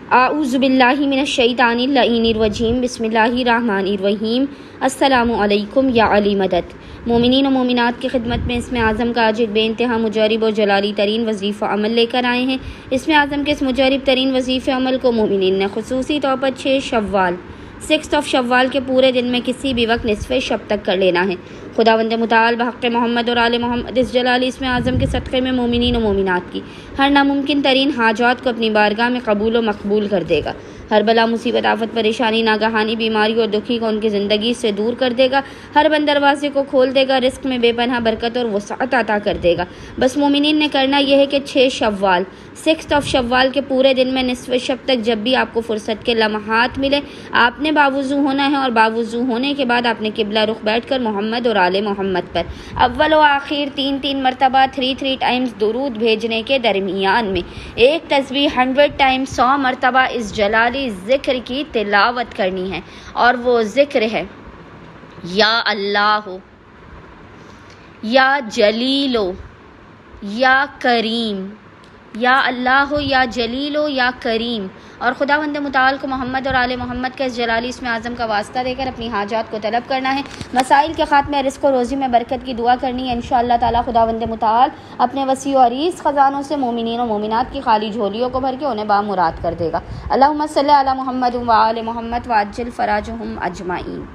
आऊज़ुबिल्लाहि मिनश्शैतानिर्रजीम बिस्मिल्लाहिर्रहमानिर्रहीम। अस्सलामु अलैकुम या अली मदद। मोमिनीन और मोमिनात की खिदमत में इसमें आज़म का आज एक बेइंतहा मुजरिब और जलाली तरीन वजीफ़ा अमल लेकर आए हैं। इसमें आज़म के इस मुजरिब तरीन वजीफ़े अमल को मोमिनीन ने खुसूसी तौर पर 6 शव्वाल के पूरे दिन में किसी भी वक्त निसफ़े शब तक कर लेना है। खुदावंद मुताल बहक़ मोहम्मद और आले मोहम्मद इस जलाली इसमें आज़म के सदक़े में मोमिनीन और मोमिनात की हर नामुमकिन तरीन हाजात को अपनी बारगाह में कबूल व मकबूल कर देगा। हर बला मुसीबत आफत परेशानी नागहानी बीमारी और दुखी को उनकी ज़िंदगी से दूर कर देगा। हर बंद दरवाजे को खोल देगा। रिस्क में बेपनाह बरकत और वसाअत अता कर देगा। बस मोमिनीन ने करना यह है कि 6 शव्वाल के पूरे दिन में निसफ़ शब तक जब भी आपको फ़ुर्सत के लम्हात मिले आपने बावुज़ू होना है और बावुज़ू होने के बाद आपने किबला रुख बैठकर मोहम्मद और आले मोहम्मद पर अव्वल व आखिर 3 मरतबा 3 टाइम्स दुरूद भेजने के दरमियान में एक तस्बीह 100 टाइम्स 100 मरतबा इस जलाली ज़िक्र की तिलावत करनी है। और वो ज़िक्र है या अल्लाह, या जलीलो, या करीम, या अल्लाह, या जलीलो, या करीम। और खुदावंद मुताल को मोहम्मद और आले मोहम्मद के इस जलाली इसमें आज़म का वास्ता देकर अपनी हाजात को तलब करना है। मसाइल के खात्मे रिज़्क़ और रोज़ी में बरकत की दुआ करनी है। इंशाअल्लाह ताला खुदावंद मुताल अपने वसी और अरीज़ ख़ज़ानों से मोमिनीन और मोमिनात की खाली झोलियों को भर के उन्हें बामुराद कर देगा। अल्लाहुम्मा सल्ली अला मुहम्मद व आले मोहम्मद व अज्जिल फ़राजहुम अजमाइन।